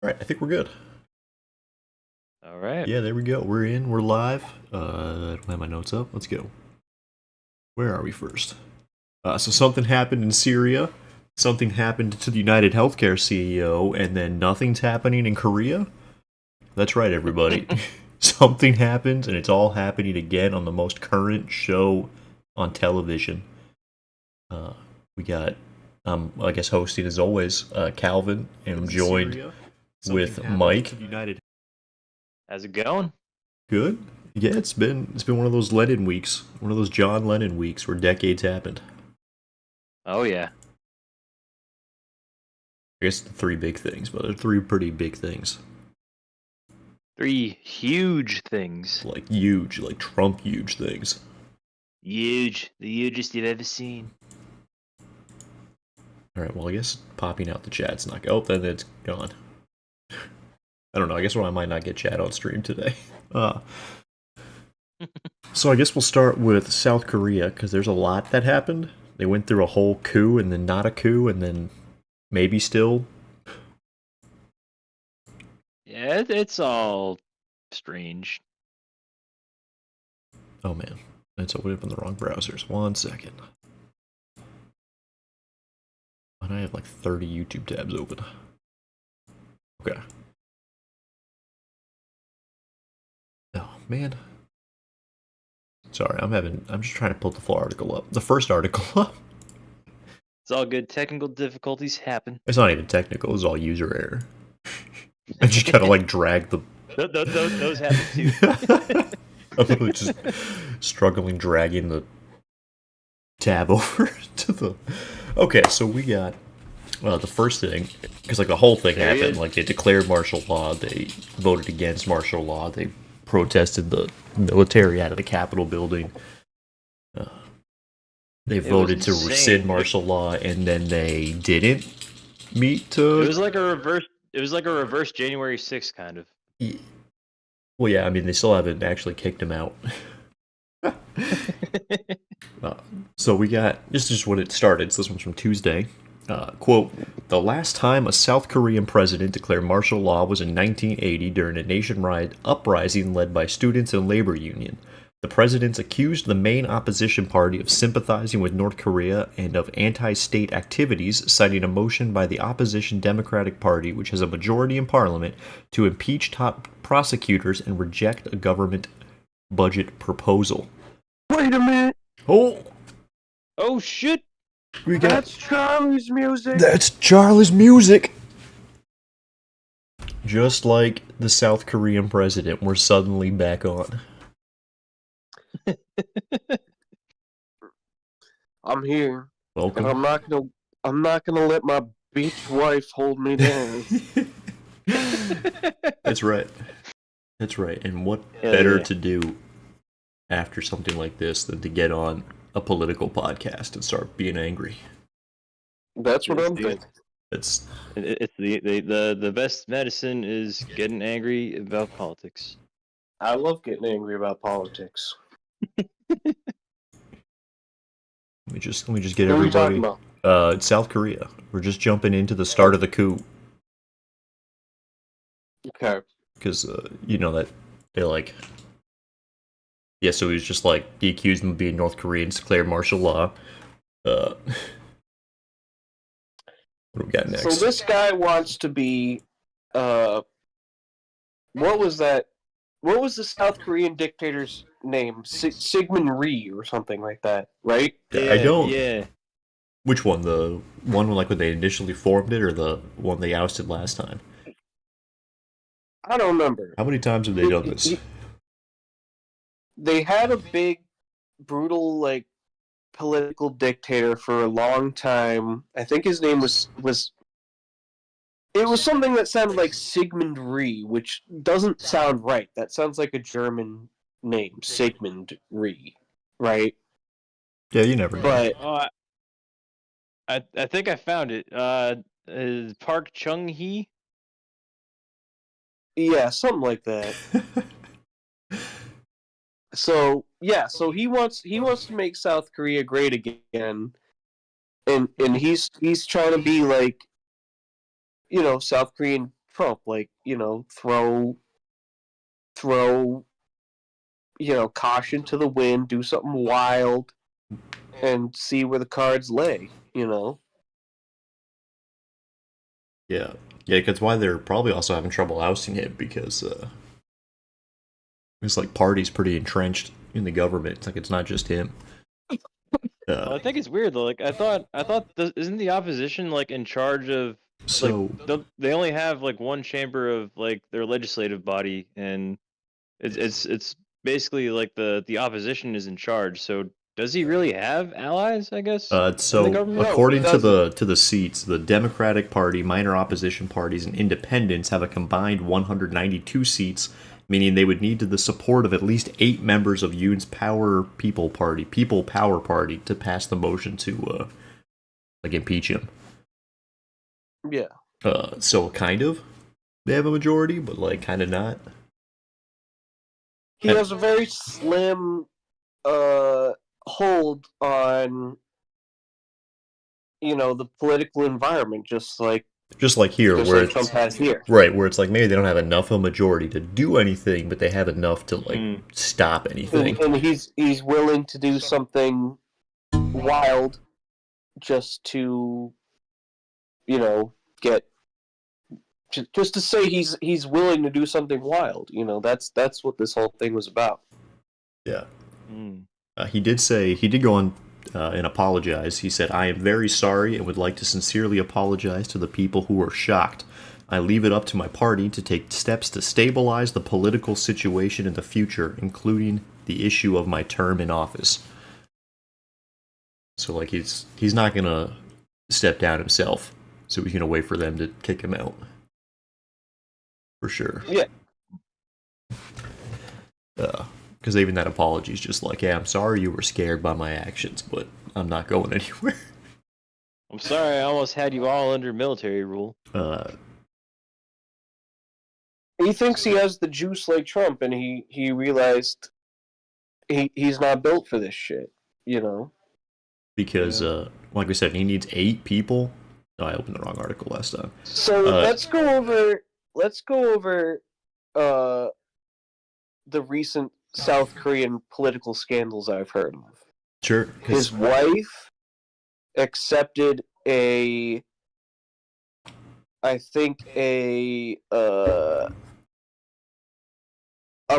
All right, I think we're good. All right. Yeah, there we go. We're in. We're live. I don't have my notes up. Let's go. Where are we first? So something happened in Syria. Something happened to the United Healthcare CEO, and then nothing's happening in Korea. That's right, everybody. Something happened, and it's all happening again on the most current show on television. Uh, we got, I guess, hosting as always, Calvin, and I'm joined with Mike. How's it going? Good. Yeah, it's been one of those Lennon weeks, one of those John Lennon weeks where decades happened. Oh yeah. I guess the three big things, but they're three pretty big things. Three huge things. Like huge, like Trump huge things. Huge. The hugest you've ever seen. All right, well, I guess popping out the chat's not. Oh, then it's gone. I don't know. I guess I might not get chat on stream today. So I guess we'll start with South Korea because there's a lot that happened. They went through a whole coup and then not a coup and then maybe still. Yeah, it's all strange. Oh man, it's opening up in the wrong browsers. 1 second. And I have like 30 YouTube tabs open. Okay. Oh man. Sorry, I'm just trying to pull the full article up. The first article up. It's all good. Technical difficulties happen. It's not even technical, it's all user error. I just kind of like drag the. Those happen too. I'm really just struggling dragging the tab over to the. Okay, so we got the first thing, because like the whole thing happened. Like they declared martial law, they voted against martial law, they protested the military out of the Capitol building. They voted to rescind martial law, and then they didn't meet to. It was like a reverse. It was like a reverse January 6th kind of. Well, yeah, I mean they still haven't actually kicked him out. So we got this is just when it started. So this one's from Tuesday. Quote, the last time a South Korean president declared martial law was in 1980 during a nationwide uprising led by students and labor union. The presidents accused the main opposition party of sympathizing with North Korea and of anti-state activities, citing a motion by the opposition Democratic Party, which has a majority in parliament, to impeach top prosecutors and reject a government budget proposal. Wait a minute. Oh shit. That's Charlie's music. That's Charlie's music. Just like the South Korean president, we're suddenly back on. I'm here. Welcome. And I'm not gonna let my beach wife hold me down. That's right. That's right. And what better to do after something like this than to get on a political podcast and start being angry? That's what I'm thinking. It's the best medicine is getting angry about politics. I love getting angry about politics. Let me just get What are we everybody. talking about? It's South Korea. We're just jumping into the start of the coup Okay. because you know that they're like, yeah. So he was just like he accused them of being North Koreans, declared martial law. What do we got next? So this guy wants to be, what was that? What was the South Korean dictator's name? Sigmund Rhee or something like that, right? I don't. Yeah. Which one? The one like when they initially formed it, or the one they ousted last time? I don't remember. How many times have they done this? They had a big, brutal, like, political dictator for a long time. I think his name was it was something that sounded like Sigmund Rhee, which doesn't sound right. That sounds like a German name, Sigmund Rhee, right? Yeah, you never know. But I think I found it. Park Chung Hee. yeah, something like that. So yeah, so he wants to make South Korea great again, and he's trying to be like, you know, South Korean Trump, like, throw caution to the wind, do something wild, and see where the cards lay. Yeah, yeah, because why they're probably also having trouble ousting him because it's like party's pretty entrenched in the government. It's like it's not just him. Well, I think it's weird though. Like I thought, isn't the opposition like in charge of like So they only have like one chamber of like their legislative body, and it's basically like the opposition is in charge. So does he really have allies? I guess in the so government. No, he according to doesn't. the seats, the Democratic Party, minor opposition parties, and independents have a combined 192 seats, meaning they would need the support of at least 8 members of Yoon's People Power Party, to pass the motion to like impeach him. Yeah. So kind of they have a majority, but like kind of not. He has a very slim hold on the political environment, just like Here, where Trump it's has here. right, where it's like maybe they don't have enough of a majority to do anything, but they have enough to like stop anything. And he's willing to do something wild just to get just to say he's willing to do something wild. That's what this whole thing was about. Yeah. He did go on and apologize. He said, "I am very sorry and would like to sincerely apologize to the people who were shocked. I leave it up to my party to take steps to stabilize the political situation in the future, including the issue of my term in office." So like he's not gonna step down himself. So he's gonna wait for them to kick him out. For sure. Yeah. Because even that apology is just like, yeah, I'm sorry you were scared by my actions, but I'm not going anywhere. I'm sorry, I almost had you all under military rule. He thinks he has the juice like Trump, and he realized he's not built for this shit. Because, like we said, he needs 8 people. Oh, I opened the wrong article last time. So let's go over the recent South Korean political scandals I've heard of. Sure. His wife accepted I think a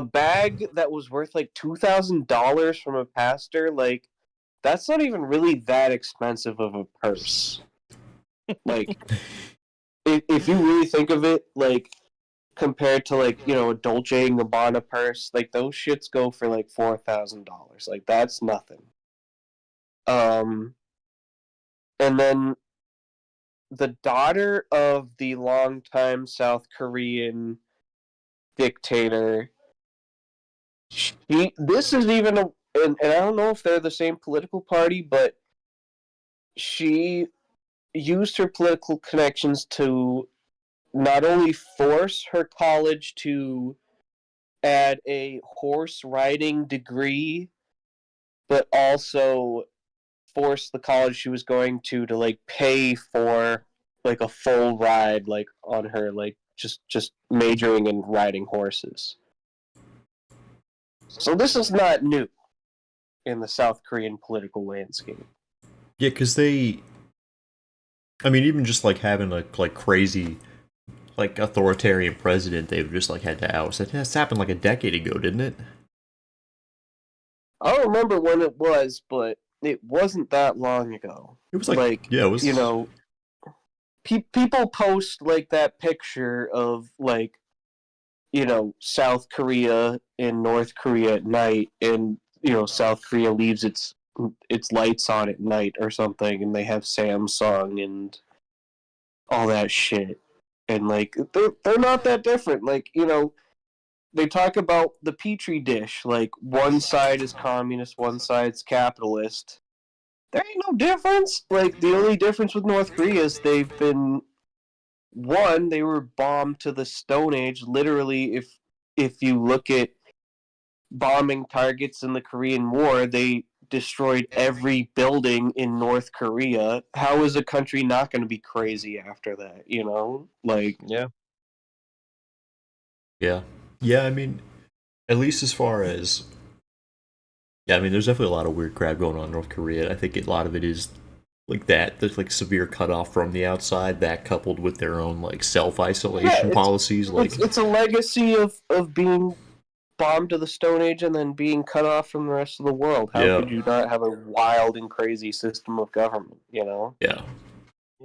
bag that was worth like $2,000 from a pastor. Like, that's not even really that expensive of a purse. Like, if you really think of it, like, compared to like a Dolce & Gabbana purse, like those shits go for like $4,000. Like, that's nothing. And then the daughter of the longtime South Korean dictator, this is even and I don't know if they're the same political party, but she used her political connections to not only force her college to add a horse riding degree, but also force the college she was going to like pay for like a full ride, like on her, like just majoring in riding horses. So this is not new in the South Korean political landscape. Yeah, because even just like having a like crazy, like authoritarian president, they've just like had to oust. That's happened like a decade ago, didn't it? I don't remember when it was, but it wasn't that long ago. It was like yeah, it was. People post like that picture of like South Korea and North Korea at night, and South Korea leaves its lights on at night or something, and they have Samsung and all that shit, and like they're not that different. Like they talk about the petri dish, like one side is communist, one side's capitalist. There ain't no difference. Like, the only difference with North Korea is they were bombed to the Stone Age. Literally, if you look at bombing targets in the Korean War, they destroyed every building in North Korea. How is a country not going to be crazy after that? Like, Yeah. Yeah. Yeah, I mean, at least as far as... Yeah, I mean, there's definitely a lot of weird crap going on in North Korea. I think a lot of it is like that. There's like severe cutoff from the outside, that coupled with their own like self-isolation policies. Like, it's a legacy of being bombed to the Stone Age and then being cut off from the rest of the world. How yeah, could you not have a wild and crazy system of government, you know? yeah.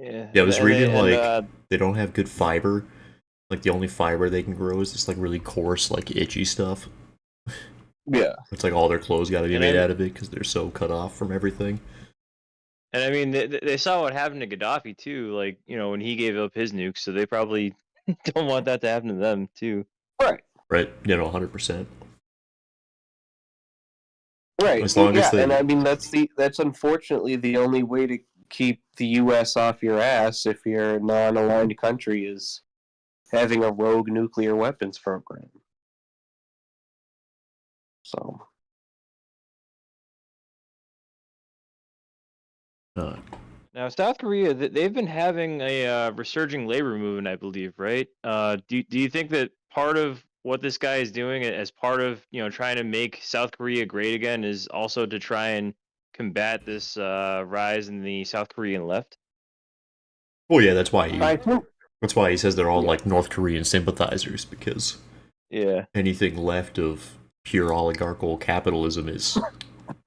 Yeah, Yeah, I was reading and like they don't have good fiber. Like the only fiber they can grow is this like really coarse, like itchy stuff. Yeah. It's like all their clothes got to be And made I- out of it because they're so cut off from everything. And I mean, they saw what happened to Gaddafi too. Like, you know, when he gave up his nukes, so they probably don't want that to happen to them too. Right. Right? 100%. Right. As long as they... and I mean that's unfortunately the only way to keep the US off your ass if you're a non-aligned country is having a rogue nuclear weapons program. So Now, South Korea, they've been having a resurging labor movement, I believe, right? Do you think that part of what this guy is doing, as part of trying to make South Korea great again, is also to try and combat this rise in the South Korean left? Well, yeah, I think that's why he says they're all like North Korean sympathizers, because Yeah. anything left of pure oligarchical capitalism is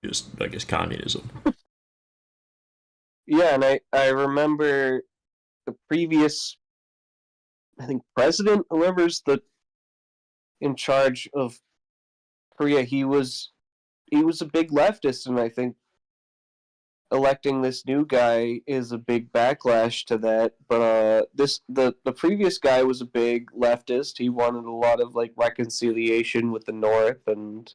just, I guess, communism. Yeah, and I remember the previous, I think, president, whoever's in charge of Korea, he was a big leftist, and I think electing this new guy is a big backlash to that. But the previous guy was a big leftist. He wanted a lot of like reconciliation with the North, and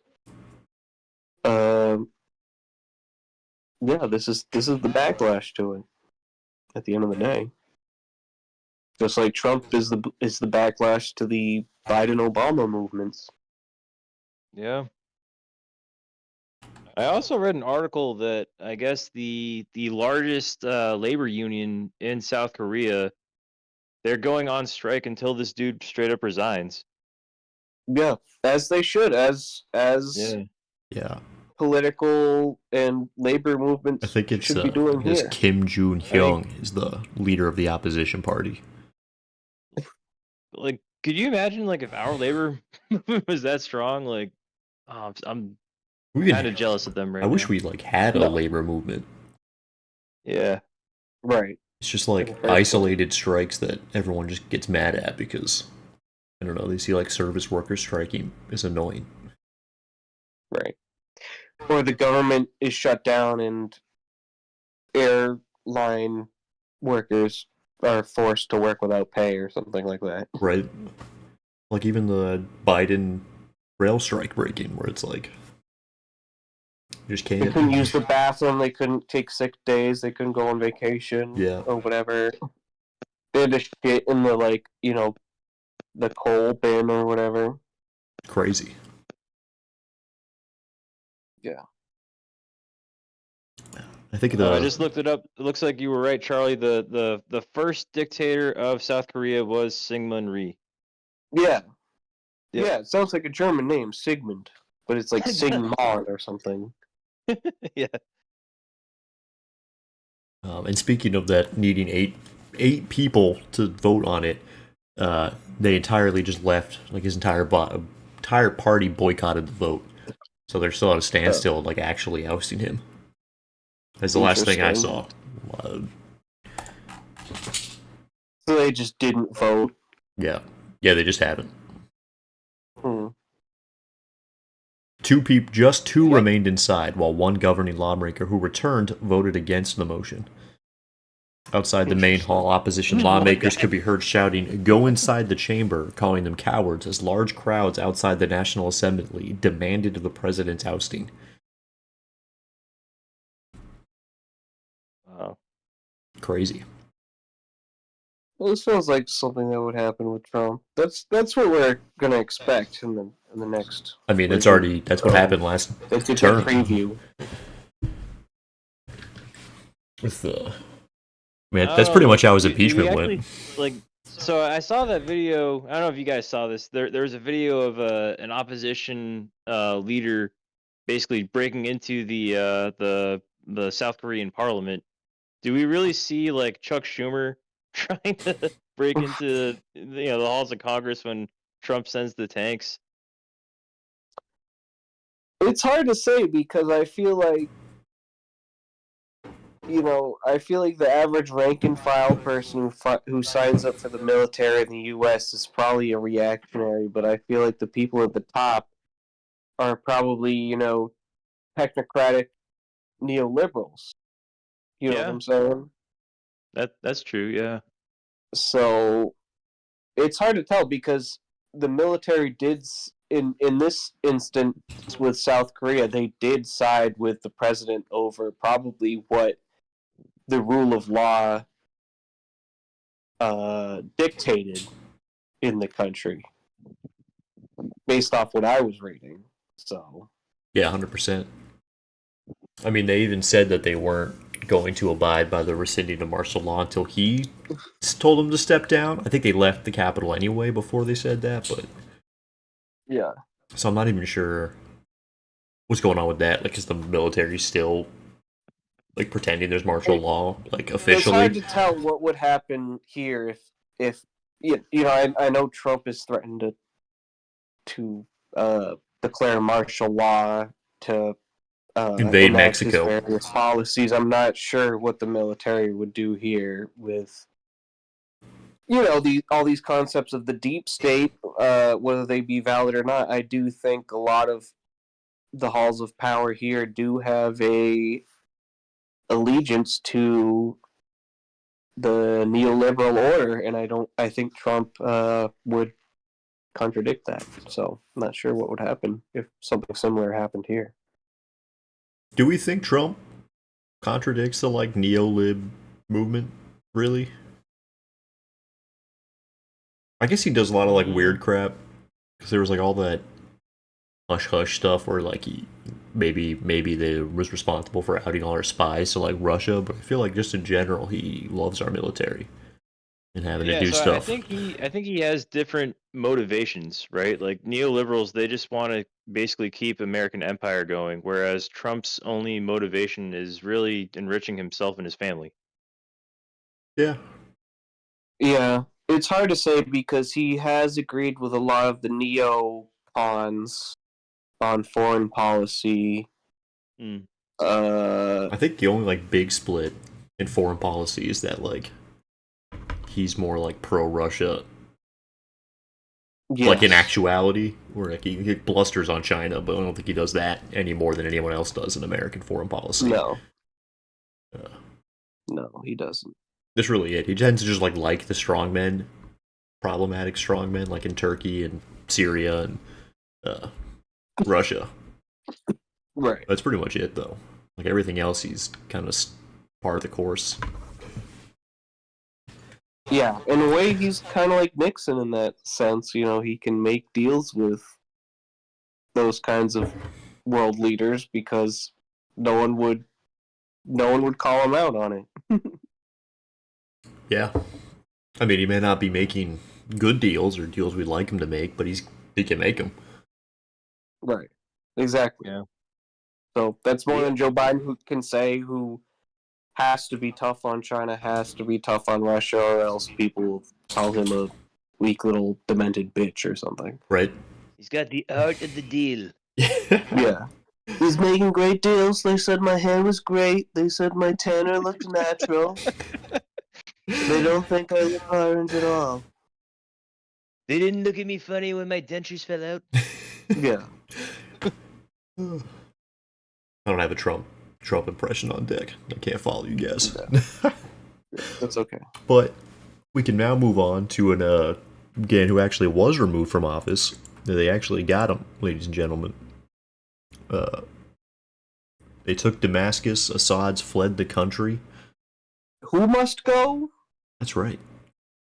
yeah, this is the backlash to it. At the end of the day, just like Trump is the backlash to the Biden-Obama movements. Yeah. I also read an article that I guess the largest labor union in South Korea, they're going on strike until this dude straight up resigns. Yeah, as they should, as Yeah. political and labor movements I think it's should be doing here. Kim Jong-hyung is the leader of the opposition party. Like, could you imagine like if our labor movement was that strong? Like, oh, I'm kind of jealous of them right now. I wish we like had a labor movement. Yeah. Right. It's just like isolated strikes that everyone just gets mad at because, I don't know, they see like service workers striking is annoying. Right. Or the government is shut down and airline workers are forced to work without pay or something like that. Right. Like even the Biden rail strike breaking where it's like, you just can't. They couldn't use the bathroom, they couldn't take sick days, they couldn't go on vacation or whatever. They had to shit in the, like, the coal bin or whatever. Crazy. Yeah. I think I just looked it up. It looks like you were right, Charlie. The first dictator of South Korea was Syngman Rhee. Yeah. Yep. Yeah, it sounds like a German name, Sigmund. But it's like Sigmund or something. Yeah. And speaking of that, needing eight people to vote on it, they entirely just left. Like his entire party boycotted the vote, so they're still at a standstill, like actually ousting him. That's the last thing I saw. So they just didn't vote. Yeah, they just haven't. Hmm. Just two remained inside, while one governing lawmaker who returned voted against the motion. Outside the main hall, opposition lawmakers could be heard shouting, "Go inside the chamber," calling them cowards, as large crowds outside the National Assembly demanded the president's ousting. Wow. Crazy. Well, this feels like something that would happen with Trump. That's what we're gonna expect in the next. I mean, that's what happened last It's a term. preview. With that's pretty much how his impeachment actually, went. Like, So I saw that video. I don't know if you guys saw this. There was a video of an opposition leader basically breaking into the South Korean parliament. Do we really see like Chuck Schumer trying to break into the halls of Congress when Trump sends the tanks? It's hard to say because I feel like the average rank and file person who signs up for the military in the U.S. is probably a reactionary, but I feel like the people at the top are probably, technocratic neoliberals. You know what Yeah, I'm saying? that's true. Yeah. So it's hard to tell because the military did, in this instance with South Korea, they did side with the president over probably what the rule of law dictated in the country, based off what I was reading. So Yeah, 100%. I mean, they even said that they weren't going to abide by the rescinding of martial law until he told them to step down. I think they left the Capitol anyway before they said that, but yeah, so I'm not even sure what's going on with that. Like, is the military still like pretending there's martial law, like it's hard officially? to tell what would happen here if I know Trump has threatened to declare martial law to Invade enact his Mexico. various policies. I'm not sure what the military would do here with all these concepts of the deep state, whether they be valid or not. I do think a lot of the halls of power here do have a allegiance to the neoliberal order, and I think Trump would contradict that. So I'm not sure what would happen if something similar happened here. Do we think Trump contradicts the like neo-lib movement? Really? I guess he does a lot of like weird crap because there was like all that hush hush stuff where like he maybe they was responsible for outing all our spies to like Russia, but I feel like just in general he loves our military and having to Yeah, do so I stuff. think he has different motivations, right? Like neoliberals, they just want to basically keep American empire going, whereas Trump's only motivation is really enriching himself and his family. Yeah. Yeah, it's hard to say because he has agreed with a lot of the neo-cons on foreign policy. Mm. I think the only like big split in foreign policy is that like he's more like pro Russia, like in Yes. actuality, where like he blusters on China, but I don't think he does that any more than anyone else does in American foreign policy. No. Uh, No, he doesn't. that's really it. He tends to just like the strongmen, problematic strongmen, like in Turkey and Syria and uh, Russia. Right. That's pretty much it, though. Like everything else, he's kind of part of the course. Yeah, in a way, he's kind of like Nixon in that sense. He can make deals with those kinds of world leaders because no one would call him out on it. Yeah, I mean, he may not be making good deals or deals we'd like him to make, but he can make them. Right. Exactly. Yeah. So that's more than Joe Biden who can say, who has to be tough on China, has to be tough on Russia, or else people will call him a weak little demented bitch or something. Right? He's got the art of the deal. Yeah. He's making great deals. They said my hair was great. They said my tanner looked natural. They don't think I look orange at all. They didn't look at me funny when my dentures fell out. Yeah. I don't have a Trump impression on deck. I can't follow you guys. That's okay. But we can now move on to an again who actually was removed from office. They actually got him, ladies and gentlemen. They took Damascus. Assad's fled the country. Who must go? That's right.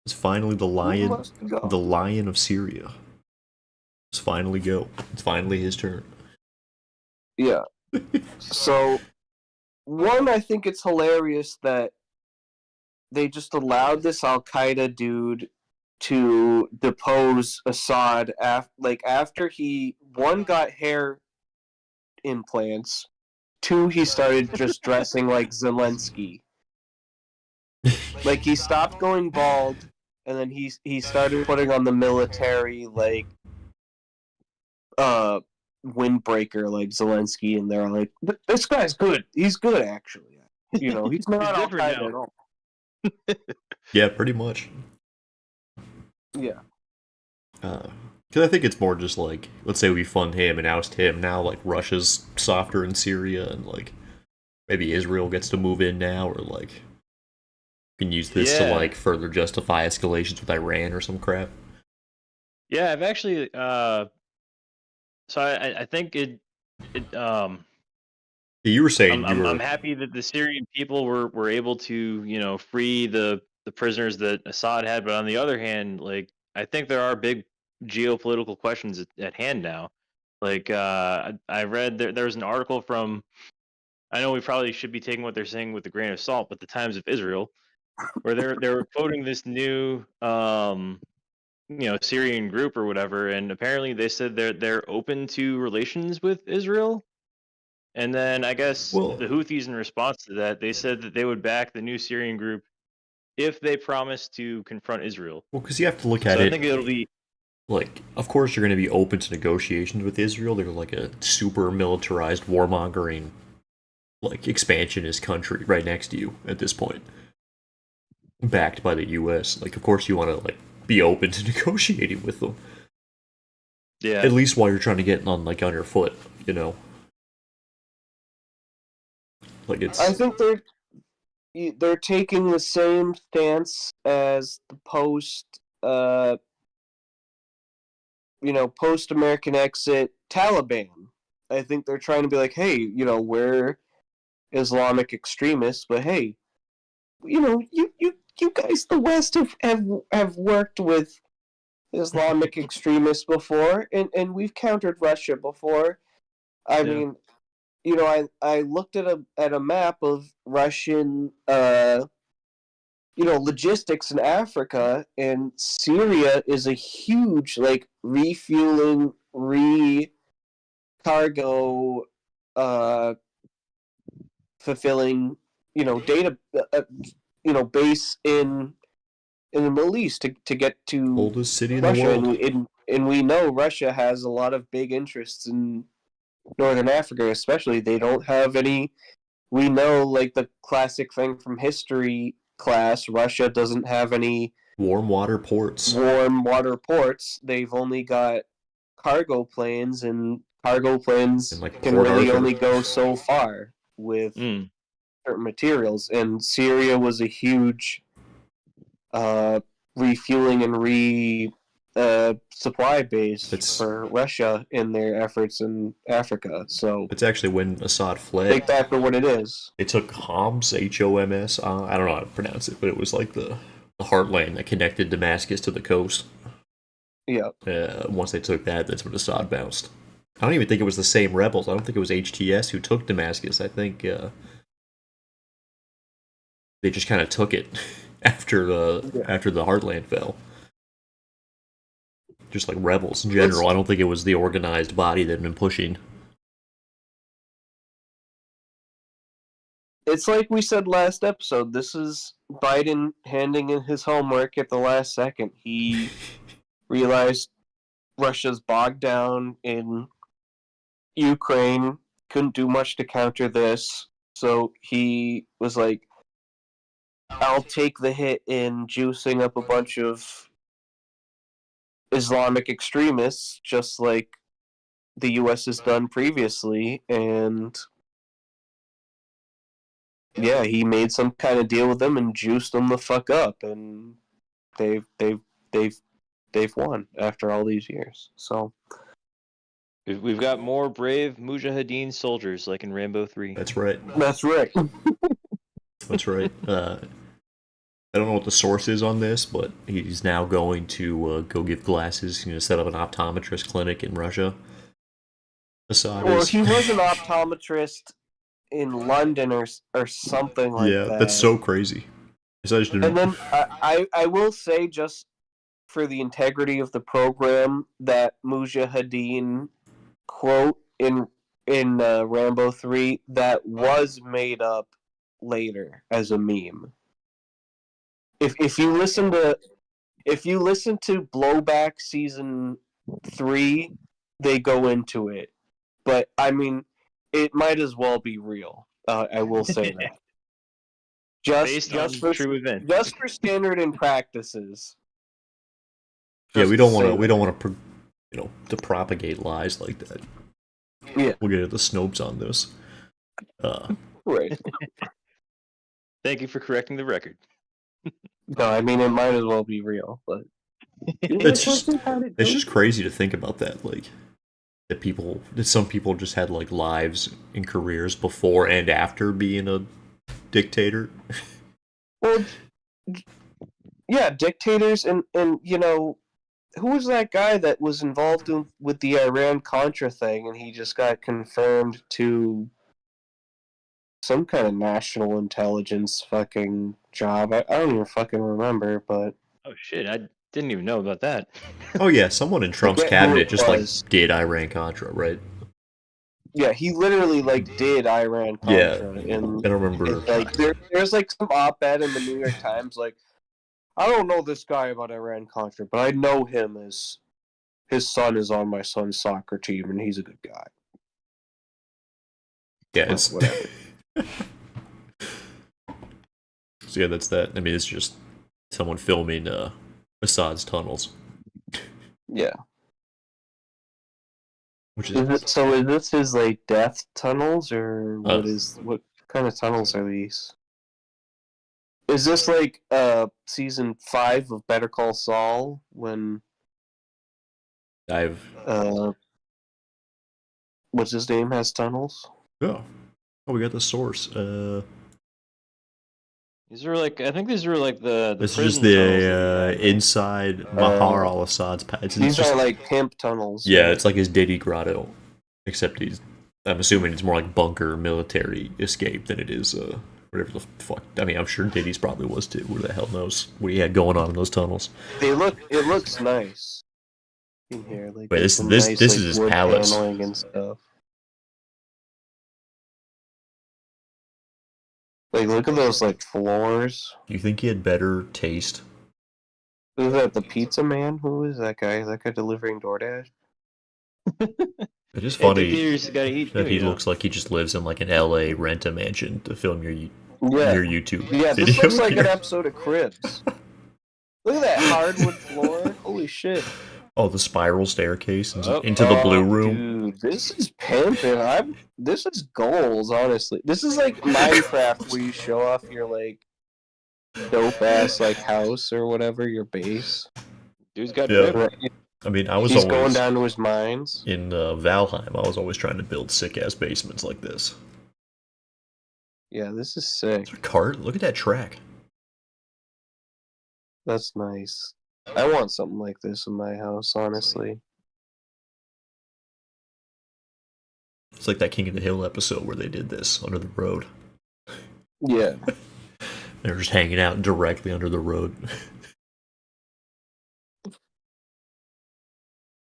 It's finally the lion, the lion of Syria. It's finally go. It's finally his turn. Yeah. So, one, I think it's hilarious that they just allowed this Al Qaeda dude to depose Assad after he, one, got hair implants, two, he started just dressing like Zelensky. Like, he stopped going bald, and then he started putting on the military windbreaker like Zelensky, and they're like, this guy's good. He's good, actually. He's not He's Al different Qaeda now. at all. Yeah, pretty much. Yeah. Because I think it's more just like, let's say we fund him and oust him, now like Russia's softer in Syria, and like maybe Israel gets to move in now, or like can use this to like further justify escalations with Iran or some crap. Yeah, I've actually so I think You were saying I'm happy that the Syrian people were able to, free the prisoners that Assad had, but on the other hand, like, I think there are big geopolitical questions at hand now. Like, I read there was an article from, I know we probably should be taking what they're saying with a grain of salt, but the Times of Israel, where they were quoting this new Syrian group or whatever, and apparently they said they're open to relations with Israel. And then I guess the Houthis, in response to that, they said that they would back the new Syrian group if they promised to confront Israel. Well, because you have to look at So it. I think it'll be like, of course, you're going to be open to negotiations with Israel. They're like a super militarized, warmongering, like expansionist country right next to you at this point, backed by the U.S. Like, of course, you want to like be open to negotiating with them. Yeah. At least while you're trying to get on your foot, Like it's. I think they're taking the same stance as the post-American exit Taliban. I think they're trying to be like, hey, we're Islamic extremists, but hey, you guys, the West have worked with Islamic extremists before, and we've countered Russia before. I mean, I looked at a map of Russian logistics in Africa, and Syria is a huge refueling cargo fulfilling data base in the Middle East to get to Oldest city in Russia, the world. and we know Russia has a lot of big interests in Northern Africa, especially. They don't have any. We know, the classic thing from history class, Russia doesn't have any warm water ports. They've only got cargo planes, and cargo planes can really only go so far with certain materials. And Syria was a huge refueling and supply base for Russia in their efforts in Africa. So it's actually when Assad fled. Take that for what it is. It took Homs, Homs. I don't know how to pronounce it, but it was like the heartland that connected Damascus to the coast. Yeah. Once they took that, that's when Assad bounced. I don't even think it was the same rebels. I don't think it was HTS who took Damascus. I think they just kind of took it after the heartland fell. Just like rebels in general. I don't think it was the organized body that had been pushing. It's like we said last episode. This is Biden handing in his homework at the last second. He realized Russia's bogged down in Ukraine, couldn't do much to counter this, so he was like, I'll take the hit in juicing up a bunch of Islamic extremists, just like the U.S. has done previously, and yeah, he made some kind of deal with them and juiced them the fuck up, and they've won after all these years. So we've got more brave Mujahideen soldiers, like in Rambo 3. That's right. That's right. That's right. I don't know what the source is on this, but he's now going to go give glasses, set up an optometrist clinic in Russia. Well, he was an optometrist in London or something like that. Yeah, that's so crazy. And then I will say, just for the integrity of the program that Mujahideen quote in Rambo 3 that was made up later as a meme. If you listen to Blowback season 3, they go into it. But I mean, it might as well be real. I will say that. Based on true events. Just for standard and practices. Yeah, we don't want to to propagate lies like that. Yeah, we'll get the Snopes on this. Right. Thank you for correcting the record. No, I mean it might as well be real, but it's just crazy to think about that. Like that some people just had like lives and careers before and after being a dictator. Well, yeah, dictators and who was that guy that was involved with the Iran-Contra thing and he just got confirmed to some kind of national intelligence fucking job. I don't even fucking remember, but... Oh shit, I didn't even know about that. Oh yeah, someone in Trump's cabinet just like did Iran-Contra, right? Yeah, he literally like did Iran-Contra. Yeah, I don't remember. Like there's like some op-ed in the New York Times like, I don't know this guy about Iran-Contra, but I know him as his son is on my son's soccer team and he's a good guy. Yeah, it's whatever. So yeah, that's that. I mean, it's just someone filming Assad's tunnels. Yeah. Which is this his like death tunnels or what kind of tunnels are these? Is this like season 5 of Better Call Saul when what's his name has tunnels? Oh, we got the source. These are like the This is just the inside Mahar al-Assad's pad. These are like pimp tunnels. Yeah, right? It's like his Diddy grotto, except I'm assuming it's more like bunker military escape than it is whatever the fuck. I mean, I'm sure Diddy's probably was too. Who the hell knows what he had going on in those tunnels? It looks nice in here. Like wait, this is his palace and stuff. Like, look at those, like, floors. Do you think he had better taste? Is that the pizza man? Who is that guy? Is that guy delivering DoorDash? It is funny that he looks like he just lives in, like, an LA rent-a-mansion to film your YouTube video. This looks like here. an episode of Cribs. Look at that hardwood floor. Holy shit. Oh, the spiral staircase into the blue room. Dude, this is pimping. This is goals, honestly. This is like Minecraft where you show off your like dope ass like house or whatever, your base. Dude's got I mean, he's going down to his mines. In Valheim, I was always trying to build sick ass basements like this. Yeah, this is sick. Is there a cart? Look at that track. That's nice. I want something like this in my house, honestly. It's like that King of the Hill episode where they did this under the road. Yeah. They're just hanging out directly under the road.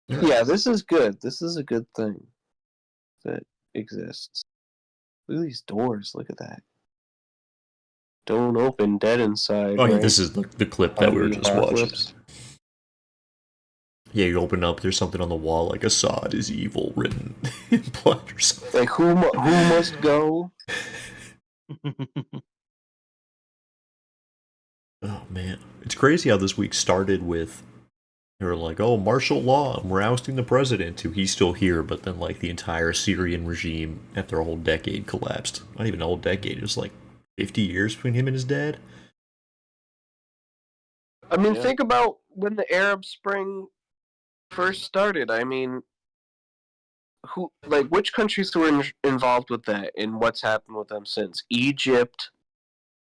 Yeah, this is good. This is a good thing that exists. Look at these doors. Look at that. Don't open, dead inside. Oh, yeah, this is the clip that we were just watching. Yeah, you open up, there's something on the wall like Assad is evil written in blood or something. Like, who must go? Oh, man. It's crazy how this week started with, they were like, oh, martial law, we're ousting the president, who he's still here, but then, like, the entire Syrian regime, after a whole decade, collapsed. Not even a whole decade, it was like 50 years between him and his dad. I mean, think about when the Arab Spring first started. I mean, which countries were involved with that and what's happened with them since? Egypt,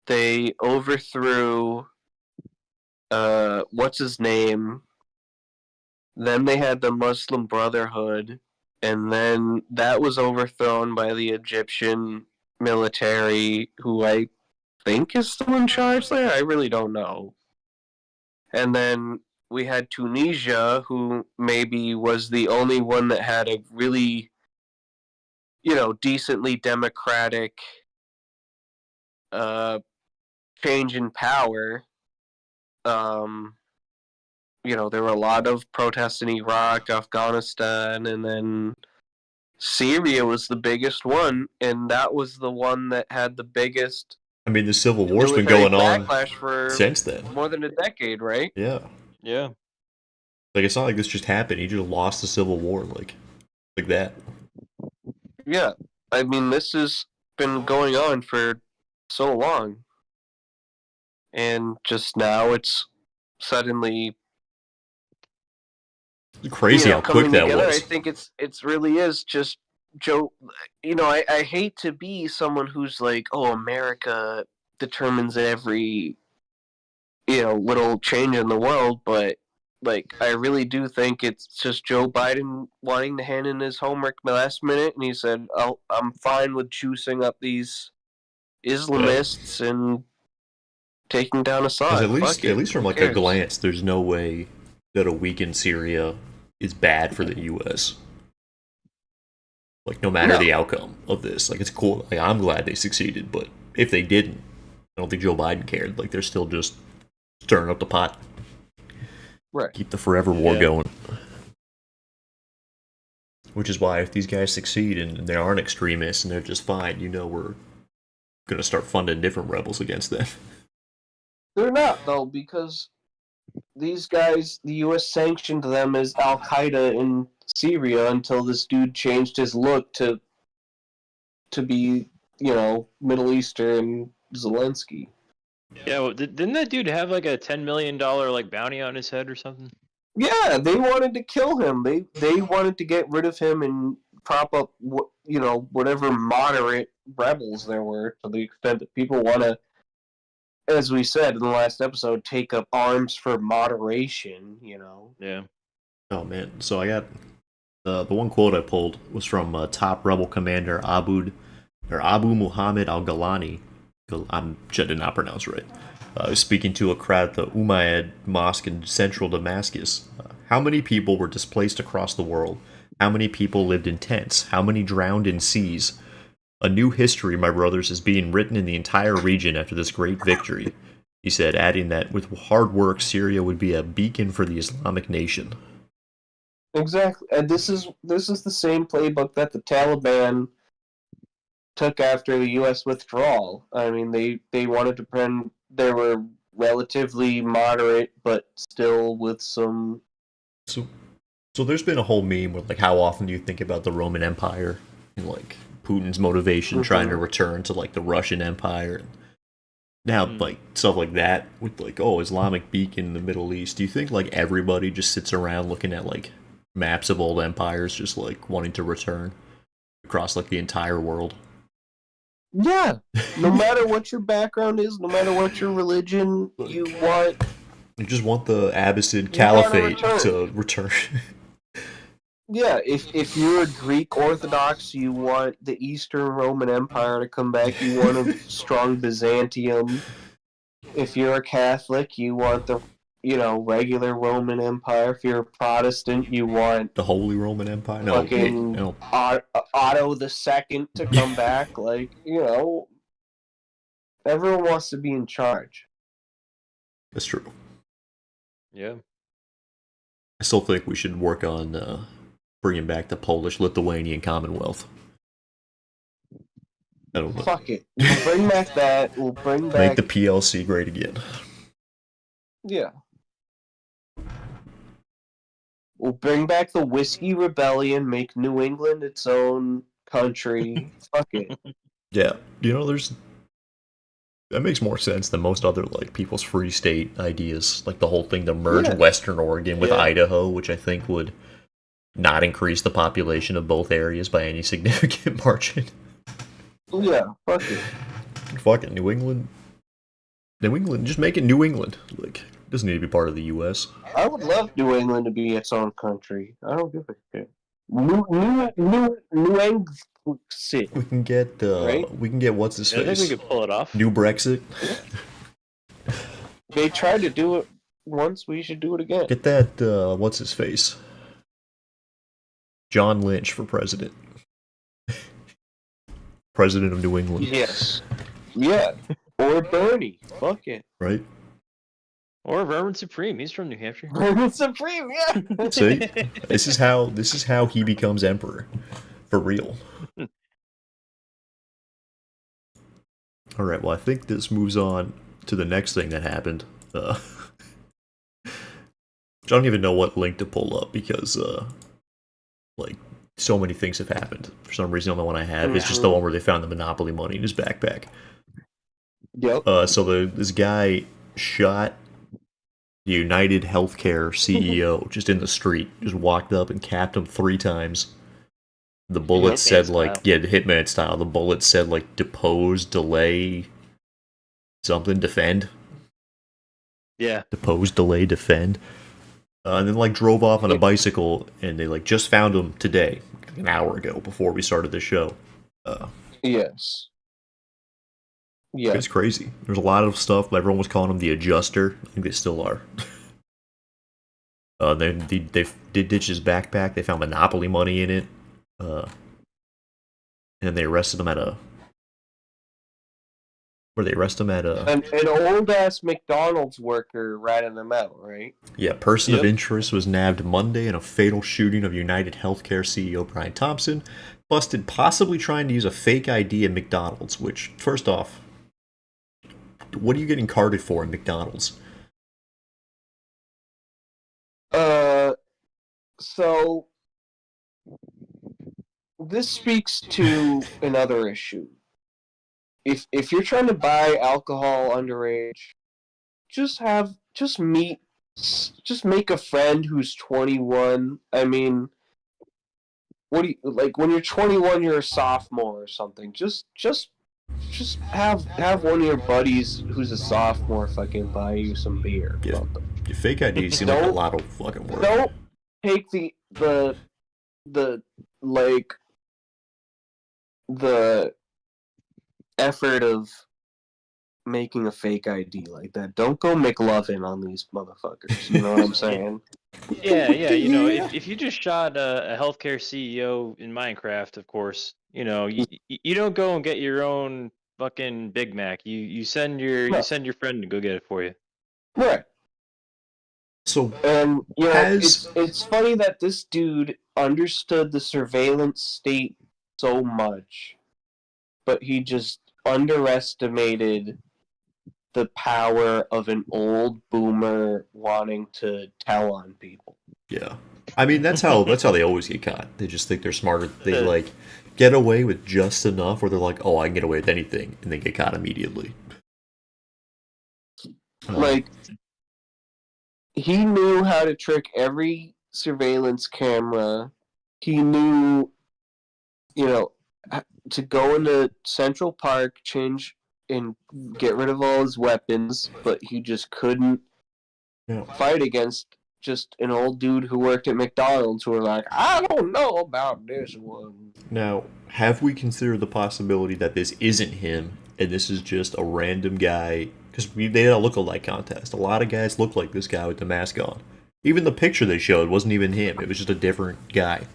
they overthrew what's his name? Then they had the Muslim Brotherhood, and then that was overthrown by the Egyptian military, who I think is still in charge there. I really don't know. And then we had Tunisia, who maybe was the only one that had a really, decently democratic change in power. There were a lot of protests in Iraq, Afghanistan, and then Syria was the biggest one, and that was the one that had the biggest I mean, the Civil War's been military going on backlash for since then. more than a decade, right? Yeah. Yeah. Like, it's not like this just happened. He just lost the Civil War, like that. Yeah. I mean, this has been going on for so long. And just now it's suddenly Crazy how quick that together. was. I think it's really is just Joe. I hate to be someone who's like, oh, America determines every little change in the world, but like I really do think it's just Joe Biden wanting to hand in his homework last minute, and he said, "Oh, I'm fine with juicing up these Islamists and taking down Assad." Because at least from like a glance, there's no way that a weakened Syria is bad for the U.S. Like, no matter the outcome of this, like, it's cool. Like, I'm glad they succeeded, but if they didn't, I don't think Joe Biden cared. Like, they're still just stirring up the pot. Right. Keep the forever war going. Which is why if these guys succeed and they aren't extremists and they're just fine, we're going to start funding different rebels against them. They're not, though, because these guys, the U.S. sanctioned them as Al Qaeda in Syria until this dude changed his look to be, Middle Eastern Zelensky. Yeah, well, didn't that dude have like a $10 million like bounty on his head or something? Yeah, they wanted to kill him. They wanted to get rid of him and prop up whatever moderate rebels there were, to the extent that people want to, as we said in the last episode, take up arms for moderation. Yeah. Oh man, so I got the one quote I pulled was from top rebel commander Abu Muhammad al-Ghalani. I did not pronounce right. Speaking to a crowd at the Umayyad Mosque in central Damascus. How many people were displaced across the world? How many people lived in tents? How many drowned in seas? A new history, my brothers, is being written in the entire region after this great victory, he said, adding that with hard work, Syria would be a beacon for the Islamic nation. Exactly, and this is the same playbook that the Taliban took after the U.S. withdrawal. I mean, they wanted to pretend they were relatively moderate, but still with some. So there's been a whole meme with like, how often do you think about the Roman Empire and like Putin's motivation trying to return to like the Russian Empire? Now, like stuff like that with like, oh, Islamic beacon in the Middle East. Do you think like everybody just sits around looking at like maps of old empires, just like wanting to return across like the entire world? Yeah, no matter what your background is, no matter what your religion, you just want the Abbasid Caliphate to return. Yeah, if you're a Greek Orthodox, you want the Eastern Roman Empire to come back. You want a strong Byzantium. If you're a Catholic, you want the regular Roman Empire. If you're a Protestant, you want the Holy Roman Empire. Otto II to come back. Like, everyone wants to be in charge. That's true. Yeah. I still think we should work on bringing back the Polish-Lithuanian Commonwealth. I don't know. Fuck it. We'll bring back that. We'll bring back... Make the PLC great again. Yeah. We'll bring back the Whiskey Rebellion, make New England its own country. Fuck it. Yeah. That makes more sense than most other like people's free state ideas. Like the whole thing to merge Western Oregon with Idaho, which I think would not increase the population of both areas by any significant margin. Yeah, fuck it. Fuck it, New England, just make it New England. Like, it doesn't need to be part of the U.S. I would love New England to be its own country. I don't give a shit. New England. We can get what's his face? I think we could pull it off. New Brexit. They tried to do it once, we should do it again. Get that, what's his face? John Lynch for president. President of New England. Yes. Yeah. Or Bernie. Fuck it. Right? Or Vermin Supreme. He's from New Hampshire. Vermin Supreme, yeah. See? This is how he becomes emperor. For real. Alright, well I think this moves on to the next thing that happened. I don't even know what link to pull up because like so many things have happened. For some reason the only one I have is just the one where they found the Monopoly money in his backpack. Yep. So this guy shot the United Healthcare CEO just in the street. Just walked up and capped him 3 times. The bullet said like, yeah, the Hitman style. The bullet said like depose, delay, something, defend. Yeah. Depose, delay, defend. And then like drove off on a bicycle, and they like just found him today, an hour ago, before we started the show. Yes. Yeah. It's crazy. There's a lot of stuff. Everyone was calling him the Adjuster. I think they still are. They did ditch his backpack. They found Monopoly money in it. And then they arrested him at a... Where they arrested him at a... An old-ass McDonald's worker ratted him out, right? Yeah, person of interest was nabbed Monday in a fatal shooting of United Healthcare CEO Brian Thompson. Busted possibly trying to use a fake ID at McDonald's, which, first off, what are you getting carded for at McDonald's? So... This speaks to another issue. If you're trying to buy alcohol underage, just make a friend who's 21. I mean, what do you like when you're 21? You're a sophomore or something. Just have one of your buddies who's a sophomore fucking buy you some beer. Yeah, your fake ID seems like a lot of fucking work. Don't take the effort of making a fake ID like that. Don't go McLovin on these motherfuckers. You know what I'm saying? Yeah. You know, if you just shot a healthcare CEO in Minecraft, of course, you know, you don't go and get your own fucking Big Mac. You send your friend to go get it for you. Right. So, and you know, it's funny that this dude understood the surveillance state so much, but he just underestimated the power of an old boomer wanting to tell on people. Yeah. I mean, that's how they always get caught. They just think they're smarter. They like get away with just enough where they're like, "Oh, I can get away with anything," and they get caught immediately. Like, he knew how to trick every surveillance camera. He knew, you know, to go into Central Park, change and get rid of all his weapons, but he just couldn't fight against just an old dude who worked at McDonald's who were like, I don't know about this one. Now, have we considered the possibility that this isn't him, and this is just a random guy? Because they had a look-alike contest. A lot of guys look like this guy with the mask on. Even the picture they showed wasn't even him. It was just a different guy.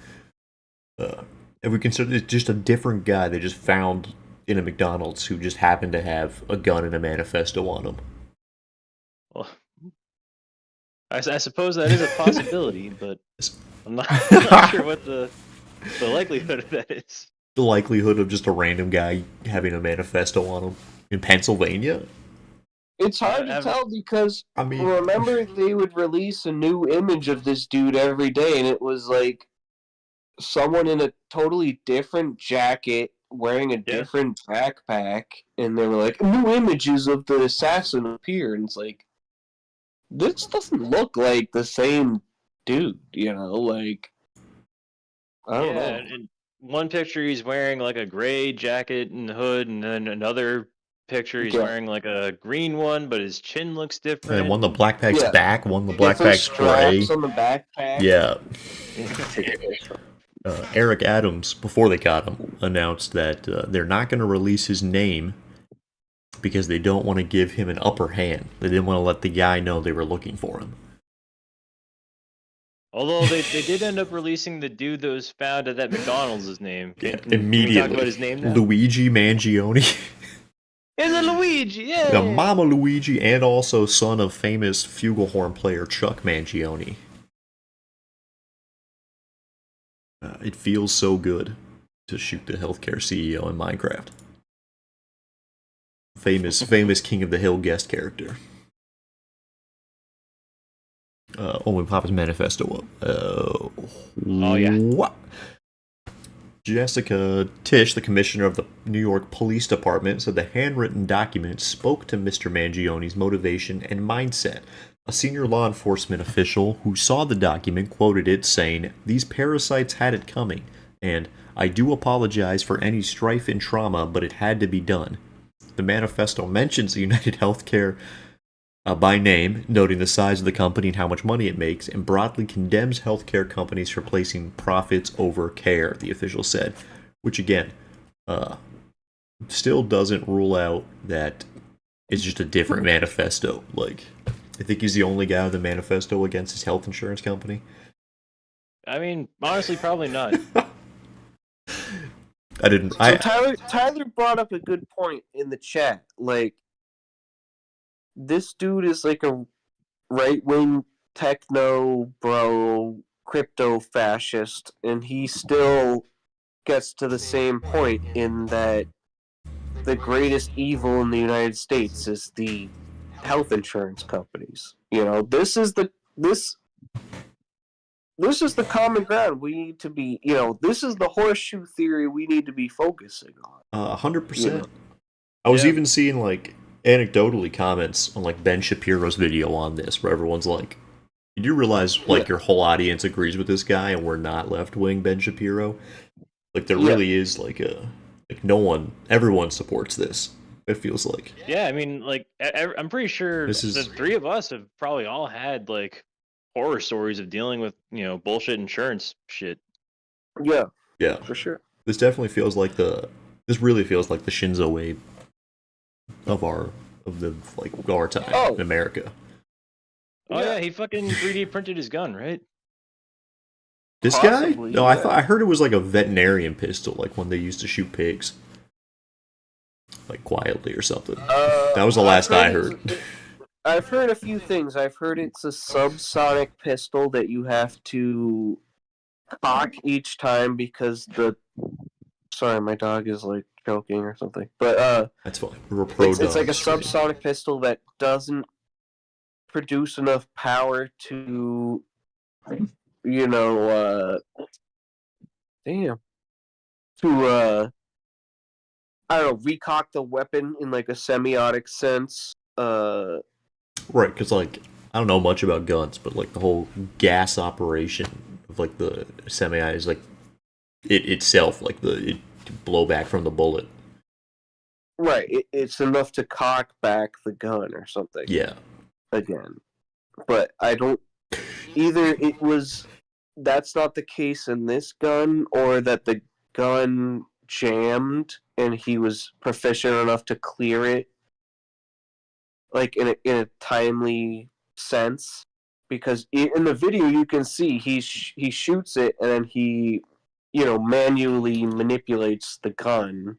If we consider it just a different guy they just found in a McDonald's who just happened to have a gun and a manifesto on him. Well, I suppose that is a possibility, but I'm not sure what the likelihood of that is. The likelihood of just a random guy having a manifesto on him in Pennsylvania? It's hard to tell because, remember, they would release a new image of this dude every day, and it was like someone in a totally different jacket wearing a different backpack, and they were like, new images of the assassin appear, and it's like, this doesn't look like the same dude, you know, like, I don't know. In one picture he's wearing like a gray jacket and hood, and then another picture he's wearing like a green one, but his chin looks different. And one the blackpack's back, one the blackpack's gray. On the backpack. Yeah. Eric Adams, before they caught him, announced that they're not going to release his name because they don't want to give him an upper hand. They didn't want to let the guy know they were looking for him. Although they did end up releasing the dude that was found at that McDonald's name. Can Immediately. we talk about his name now? Luigi Mangione. Is it Luigi? Yeah. The Mama Luigi, and also son of famous flugelhorn player Chuck Mangione. It feels so good to shoot the healthcare CEO in Minecraft. Famous King of the Hill guest character. We pop his manifesto up. Oh, yeah. What? Jessica Tisch, the commissioner of the New York Police Department, said the handwritten document spoke to Mr. Mangione's motivation and mindset. A senior law enforcement official who saw the document quoted it saying, "These parasites had it coming, and I do apologize for any strife and trauma, but it had to be done." The manifesto mentions United Healthcare by name, noting the size of the company and how much money it makes, and broadly condemns healthcare companies for placing profits over care, the official said. Which, again, still doesn't rule out that it's just a different manifesto. Like, I think he's the only guy with a manifesto against his health insurance company. I mean, honestly, probably not. Tyler brought up a good point in the chat. Like, this dude is like a right-wing techno bro, crypto fascist, and he still gets to the same point in that the greatest evil in the United States is the health insurance companies. You know, this is the common ground we need to be. You know, this is the horseshoe theory we need to be focusing on. 100%. I was even seeing like anecdotally comments on like Ben Shapiro's video on this, where everyone's like, "You do realize like your whole audience agrees with this guy, and we're not left wing Ben Shapiro." Like there really is like everyone supports this. It feels like. Yeah, I mean, like I'm pretty sure the three of us have probably all had like horror stories of dealing with bullshit insurance shit. Yeah, for sure. This definitely feels like this really feels like the Shinzo Abe of our time in America. Oh yeah, he fucking 3D printed his gun, right? This Possibly, guy? No, I heard it was like a veterinarian pistol, like when they used to shoot pigs, like quietly or something. That was the last I heard. I've heard a few things. I've heard it's a subsonic pistol that you have to cock each time because Sorry, my dog is like choking or something. But that's fine. We're it's like a subsonic pistol that doesn't produce enough power to, recock the weapon in like a semiotic sense. Right, because like I don't know much about guns, but like the whole gas operation of like the semi is like it itself, like it blowback from the bullet. Right, it's enough to cock back the gun or something. Yeah. Again, but I don't either. That's not the case in this gun, or that the gun jammed and he was proficient enough to clear it, like in a timely sense. Because in the video you can see he shoots it and then he, manually manipulates the gun.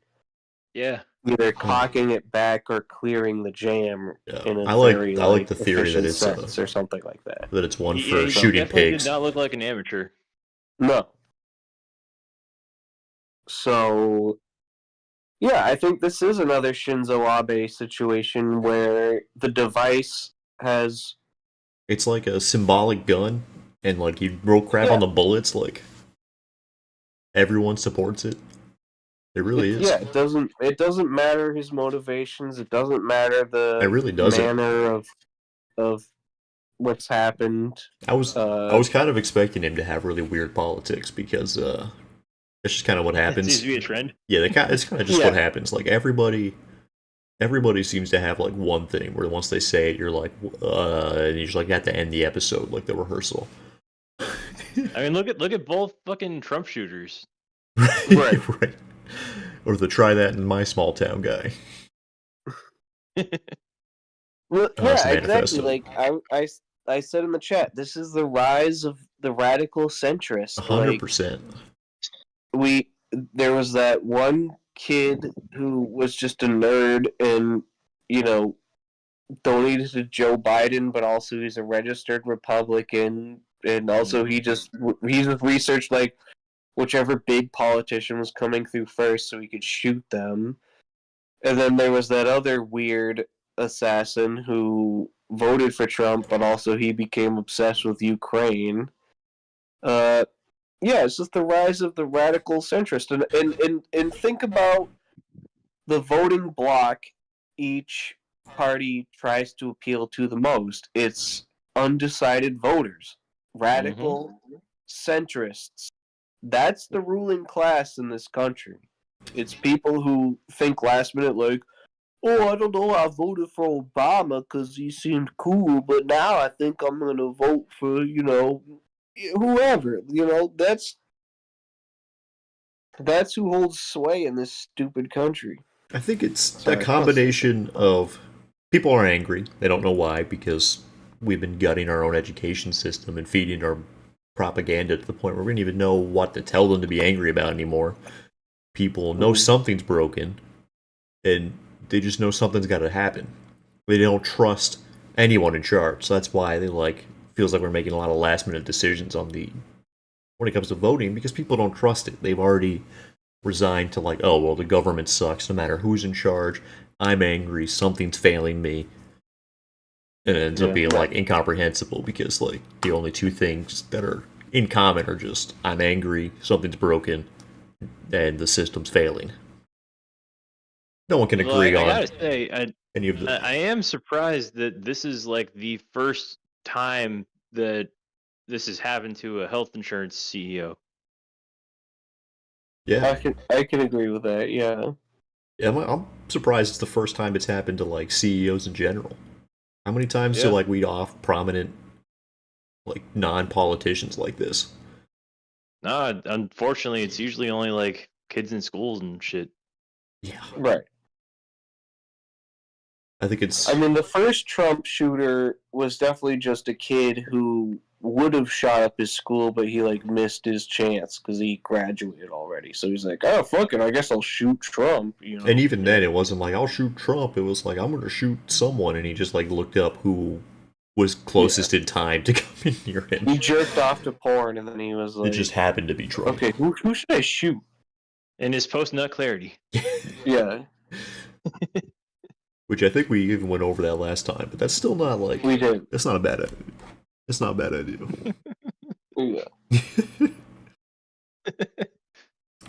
Yeah. Either cocking it back or clearing the jam. Yeah. In a I like the theory that it's or something like that. That it's one for shooting pigs. Did not look like an amateur. No. So, yeah, I think this is another Shinzo Abe situation where the device has. It's like a symbolic gun, and like you roll crap on the bullets. Like everyone supports it. It really is. Yeah, it doesn't matter his motivations. It doesn't matter the manner of what's happened. I was kind of expecting him to have really weird politics because that's just kind of what happens. It seems to be a trend. Yeah, it's kind of just what happens. Like everybody seems to have like one thing where once they say it, you're like, and you just like have to end the episode like the rehearsal. I mean, look at both fucking Trump shooters. Right. Or the try that in my small town guy. Well, It's yeah, the exactly. manifesto. Like I said in the chat, this is the rise of the radical centrist. Like 100%. we, there was that one kid who was just a nerd and you know donated to Joe Biden, but also he's a registered Republican, and also he just researched like whichever big politician was coming through first, so he could shoot them. And then there was that other weird assassin who voted for Trump, but also he became obsessed with Ukraine. Uh, yeah, it's just the rise of the radical centrist, and think about the voting bloc each party tries to appeal to the most. It's undecided voters, radical centrists. That's the ruling class in this country. It's people who think last minute, like, oh, I don't know, I voted for Obama because he seemed cool, but now I think I'm going to vote for, whoever. That's who holds sway in this stupid country. I think it's a Sorry. combination of people are angry. They don't know why because we've been gutting our own education system and feeding our propaganda to the point where we don't even know what to tell them to be angry about anymore. People know something's broken and they just know something's got to happen. They don't trust anyone in charge. So that's why they feels like we're making a lot of last minute decisions when it comes to voting because people don't trust it. They've already resigned to oh well the government sucks no matter who's in charge. I'm angry, something's failing me. And it ends up being incomprehensible because the only two things that are in common are just I'm angry, something's broken, and the system's failing. No one can agree I on gotta say, any of the. I am surprised that this is the first time that this has happened to a health insurance CEO. Yeah, I can agree with that. Yeah. yeah. I'm surprised it's the first time it's happened to CEOs in general. How many times do we off prominent non-politicians like this? No, unfortunately, it's usually only kids in schools and shit. Yeah, Right. I think it's. I mean, the first Trump shooter was definitely just a kid who would have shot up his school, but he missed his chance because he graduated already. So he's like, "Oh fuck it, I guess I'll shoot Trump." And even then, it wasn't I'll shoot Trump. It was I'm gonna shoot someone, and he just looked up who was closest in time to come in near him. He jerked off to porn, and then he was like, It just happened to be Trump. "Okay, who should I shoot?" In his post-nut clarity. Yeah. Which I think we even went over that last time, but that's still not we did. That's not a bad idea. It's not a bad idea. Yeah.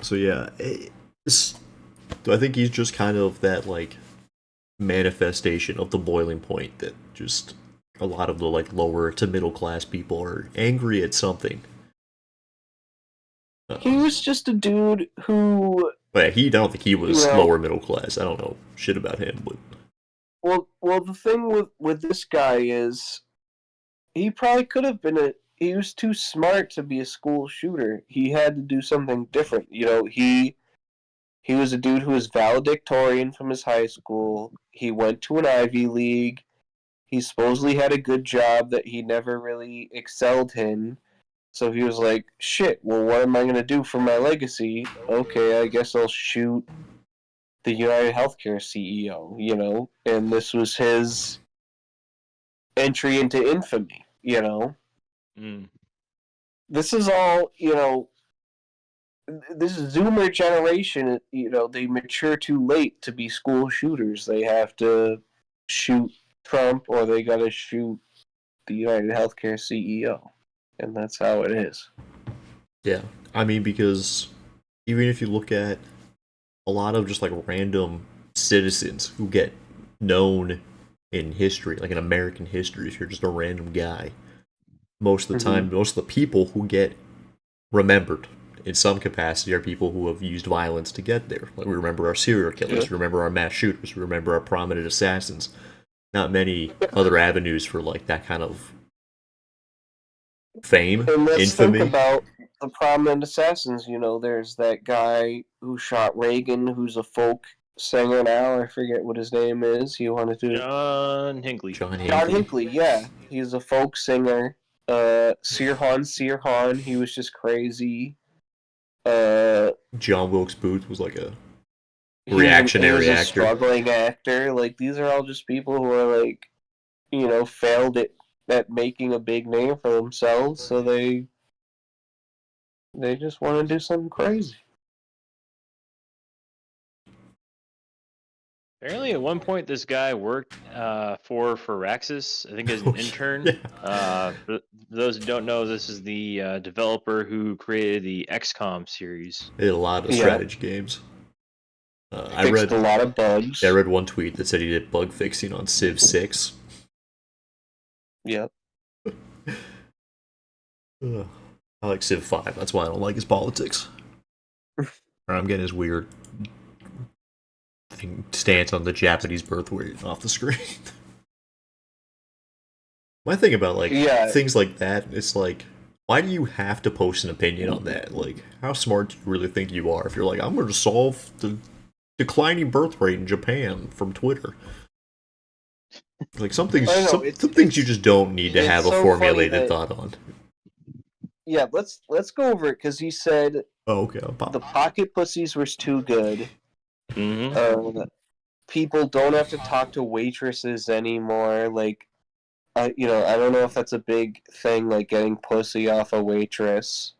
So yeah, I think he's just kind of that manifestation of the boiling point that just a lot of the lower to middle class people are angry at something. He was just a dude who. But I don't think he was lower middle class. I don't know shit about him, but. Well, the thing with this guy is, he probably could have been he was too smart to be a school shooter. He had to do something different. He was a dude who was valedictorian from his high school. He went to an Ivy League. He supposedly had a good job that he never really excelled in. So he was like, shit, well, what am I going to do for my legacy? Okay, I guess I'll shoot the United Healthcare CEO, And this was his entry into infamy, This is all, this Zoomer generation, they mature too late to be school shooters. They have to shoot Trump or they gotta shoot the United Healthcare CEO. And that's how it is. Yeah. I mean, because even if you look at a lot of just random citizens who get known in history, in American history, if you're just a random guy, most of the time, most of the people who get remembered in some capacity are people who have used violence to get there. We remember our serial killers, we remember our mass shooters, we remember our prominent assassins. Not many other avenues for that kind of fame, and let's infamy. Think about the prominent assassins. There's that guy who shot Reagan, who's a folk singer now. I forget what his name is. He wanted to. John Hinckley. John John Hinckley. Hinckley, yeah. He's a folk singer. Sirhan, he was just crazy. John Wilkes Booth was like a He reactionary was a actor. struggling actor. Like, these are all just people who are, like, you know, failed at making a big name for themselves, so they just want to do something crazy. Apparently, at one point, this guy worked for Firaxis, I think, as an intern. Yeah. For those who don't know, this is the developer who created the XCOM series. He did a lot of strategy games. I Fixed a lot of bugs. I read one tweet that said he did bug fixing on Civ 6. Yep. I like Civ 5. That's why I don't like his politics. Or I'm getting his weird stance on the Japanese birth rate off the screen. My thing about things like that, it's like, why do you have to post an opinion on that? Like, how smart do you really think you are if you're like, I'm going to solve the declining birth rate in Japan from Twitter? Like, some things you just don't need to have a formulated thought on. Yeah, let's go over it, because he said okay, the pocket pussies was too good. Mm-hmm. People don't have to talk to waitresses anymore. Like, I don't know if that's a big thing, like getting pussy off a waitress.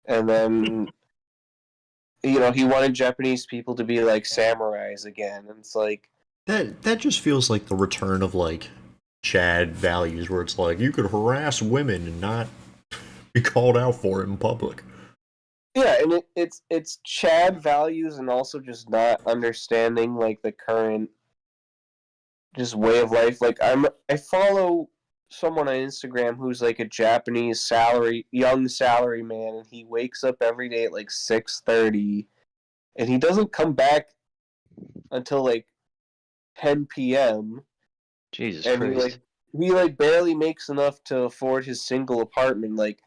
And then, he wanted Japanese people to be like samurais again. And it's like, that just feels like the return of like Chad values, where it's like you could harass women and not be called out for it in public. Yeah, and it's Chad values, and also just not understanding like the current just way of life. Like, I follow someone on Instagram who's like a Japanese young salary man, and he wakes up every day at like 6:30, and he doesn't come back until like 10 p.m. Jesus and Christ. he barely makes enough to afford his single apartment. Like,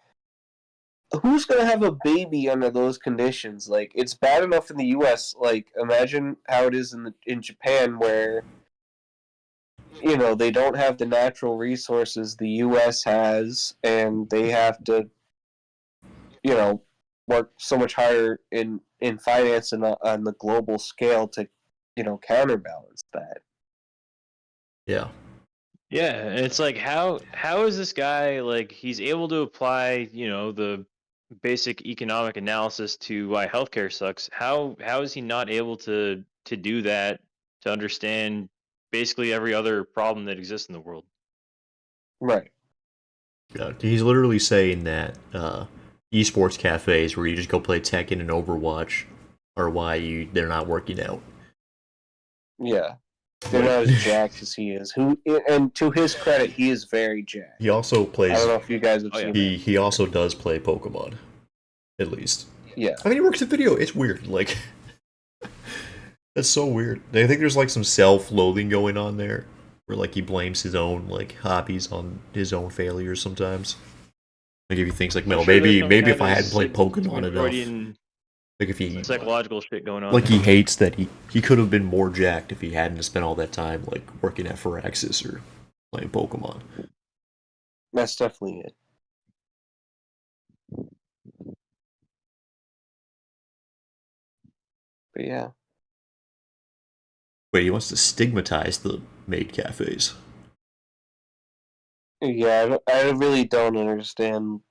who's gonna have a baby under those conditions? Like, it's bad enough in the U.S. Like, imagine how it is in Japan, where they don't have the natural resources the U.S. has, and they have to work so much harder in finance and on the global scale to counterbalance that. Yeah, it's like, how is this guy, like, he's able to apply the basic economic analysis to why healthcare sucks? How is he not able to do that, to understand basically every other problem that exists in the world? Right. Yeah, he's literally saying that esports cafes where you just go play Tekken and Overwatch are why they're not working out. Yeah. They're not as jacked as he is. And to his credit, he is very jacked. He also plays. I don't know if you guys have seen that. He also does play Pokemon, at least. Yeah. I mean, he works at video. It's weird. Like, that's so weird. I think there's like some self-loathing going on there, where like he blames his own like hobbies on his own failures sometimes. Like, if he thinks like, maybe if I hadn't played Pokemon enough. Like, if he psychological shit going on. Like, he hates that he could have been more jacked if he hadn't spent all that time like working at Firaxis or playing Pokemon. That's definitely it. But yeah. Wait, he wants to stigmatize the maid cafes. Yeah, I really don't understand.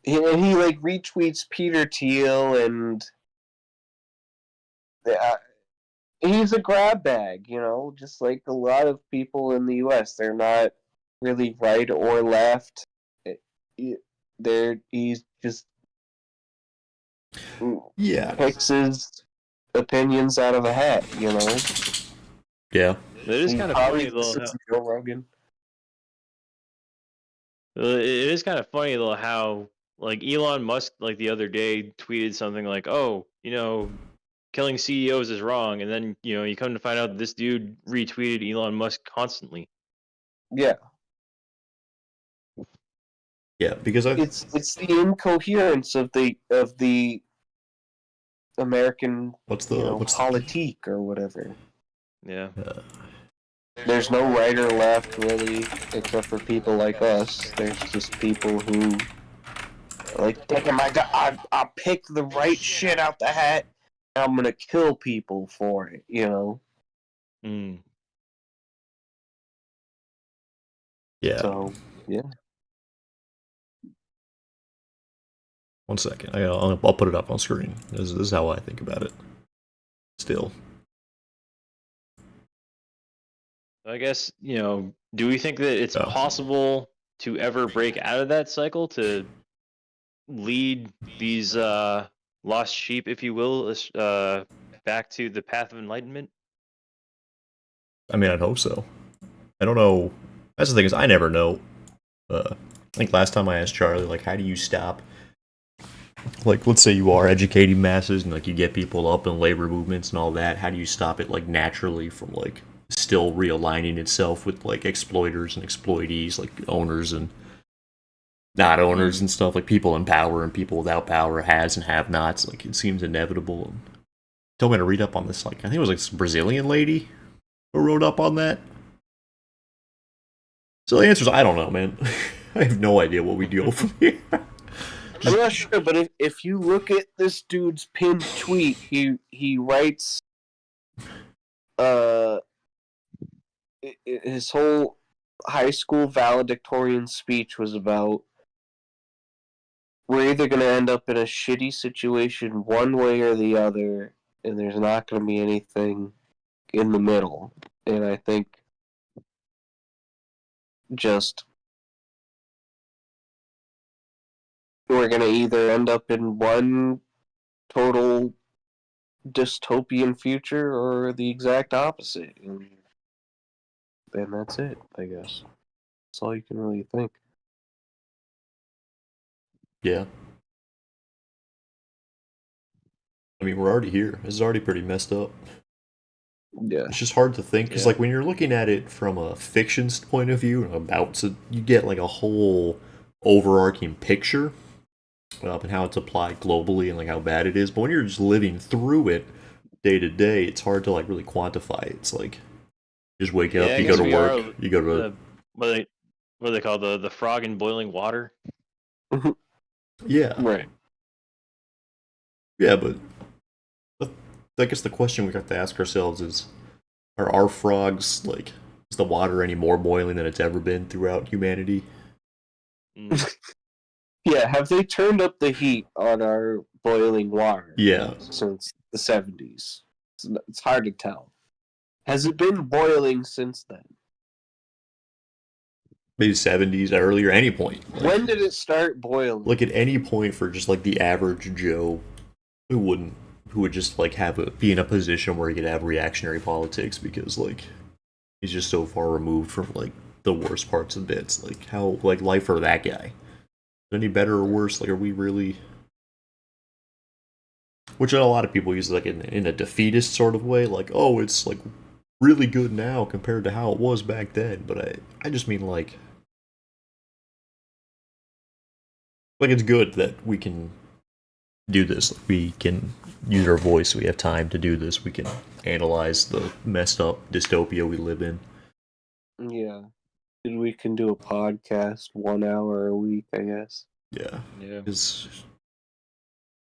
He like retweets Peter Thiel, and he's a grab bag, just like a lot of people in the U.S. They're not really right or left. He's just picks his opinions out of a hat, Yeah. It is kind of funny though. Joe Rogan. It is kind of funny though how, like, Elon Musk, like, the other day tweeted something like, "Oh, killing CEOs is wrong," and then you come to find out this dude retweeted Elon Musk constantly. Yeah. Yeah, because it's the incoherence of the American, what's the politique or whatever. Yeah. There's no right or left, really, except for people like us. There's just people who like thinking, my God, I'll pick the right shit out the hat, and I'm gonna kill people for it, Mm. Yeah. So, yeah. One second. I'll put it up on screen. This is how I think about it. Still. I guess, do we think that it's possible to ever break out of that cycle, to lead these lost sheep, if you will, back to the path of enlightenment? I mean, I'd hope so. I don't know. That's the thing, is I never know. I think last time I asked Charlie, like, how do you stop? Like, let's say you are educating masses and, like, you get people up in labor movements and all that. How do you stop it, like, naturally from, like, still realigning itself with, like, exploiters and exploitees, like, owners and not owners and stuff, like, people in power and people without power, has and have-nots. Like, it seems inevitable. Told me to read up on this, like, I think it was, like, this Brazilian lady who wrote up on that. So the answer is, I don't know, man. I have no idea what we do from here. I'm not sure, but if you look at this dude's pinned tweet, he writes, his whole high school valedictorian speech was about, we're either going to end up in a shitty situation one way or the other, and there's not going to be anything in the middle. And I think just we're going to either end up in one total dystopian future or the exact opposite. And then that's it, I guess. That's all you can really think. Yeah. I mean, we're already here. This is already pretty messed up. Yeah. It's just hard to think, because, like, when you're looking at it from a fiction's point of view, so you get, like, a whole overarching picture and how it's applied globally and, like, how bad it is. But when you're just living through it day to day, it's hard to, like, really quantify it. It's like, you just wake up, you go to work, you go to... What do they call the frog in boiling water? Yeah. Right. Yeah, but I guess the question we got to ask ourselves is, are our frogs, like, is the water any more boiling than it's ever been throughout humanity? Yeah, have they turned up the heat on our boiling water? Yeah. Since the 70s? It's hard to tell. Has it been boiling since then? Maybe 70s, earlier, any point. Like, when did it start boiling? Like, at any point for just, like, the average Joe who would just, like, be in a position where he could have reactionary politics, because, like, he's just so far removed from, like, the worst parts of bits. Like, how, like, life for that guy. Any better or worse? Like, are we really... Which a lot of people use, like, in a defeatist sort of way. Like, oh, it's, like, really good now compared to how it was back then. But I just mean, like, it's good that we can do this. We can use our voice. We have time to do this. We can analyze the messed up dystopia we live in. Yeah. We can do a podcast 1 hour a week, I guess. Yeah. Yeah.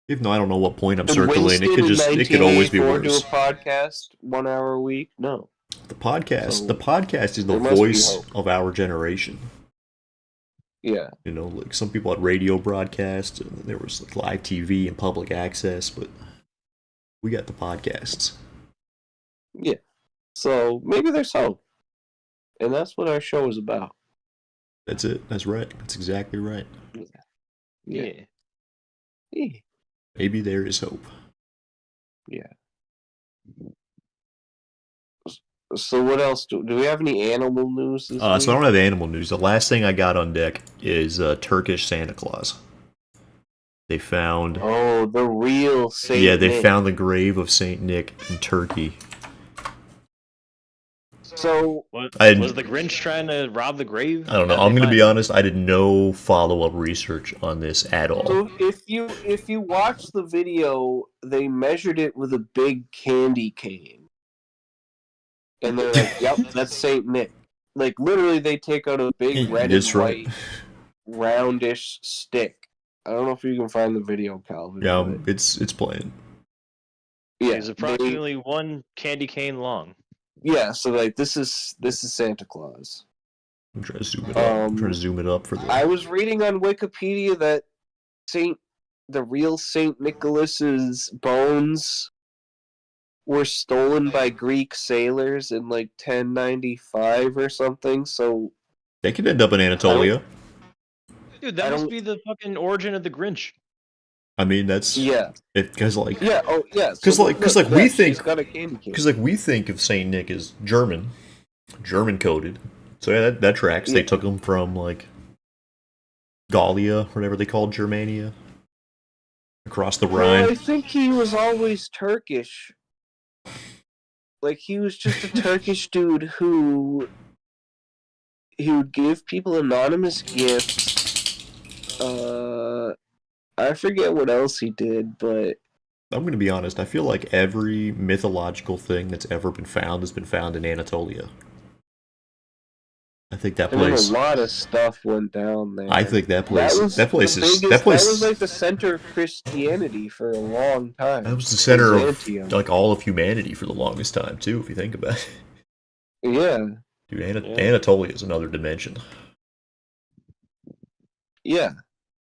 Even though I don't know what point I'm circling, it could always be worse. Do a podcast 1 hour a week? No. The podcast is the voice of our generation. Yeah. You know, like, some people had radio broadcasts, and there was, like, live TV and public access, but we got the podcasts. Yeah. So maybe there's hope. And that's what our show is about. That's it. That's right. That's exactly right. Yeah. Yeah. Maybe there is hope. Yeah. So what else? Do we have any animal news this week? So I don't have animal news. The last thing I got on deck is Turkish Santa Claus. They found... Oh, the real Saint Yeah, they Nick. found the grave of Saint Nick in Turkey. So was the Grinch trying to rob the grave? I don't know. I'm going to be honest. I did no follow-up research on this at all. So if you watch the video, they measured it with a big candy cane, and they're like, "Yep, that's Saint Nick." Like literally, they take out a big red and white, roundish stick. I don't know if you can find the video, Calvin. Yeah, it's playing. Yeah, it's approximately 1 candy cane long. Yeah, so like this is Santa Claus. I'm trying to zoom it up. I'm trying to zoom it up for the. I was reading on Wikipedia that the real Saint Nicholas's bones were stolen by Greek sailors in like 1095 or something. So they could end up in Anatolia. Dude, that must be the fucking origin of the Grinch. I mean, that's because like because we think of Saint Nick as German coded. So yeah, that tracks. They took him from like Gallia, whatever they called Germania, across the Rhine. Well, I think he was always Turkish. Like he was just a Turkish dude who would give people anonymous gifts. I forget what else he did, but I'm going to be honest. I feel like every mythological thing that's ever been found has been found in Anatolia. I think that place. A lot of stuff went down there. I think that place is that was like the center of Christianity for a long time. That was the center of like all of humanity for the longest time too, if you think about it. Yeah. Dude, Anatolia is another dimension. Yeah.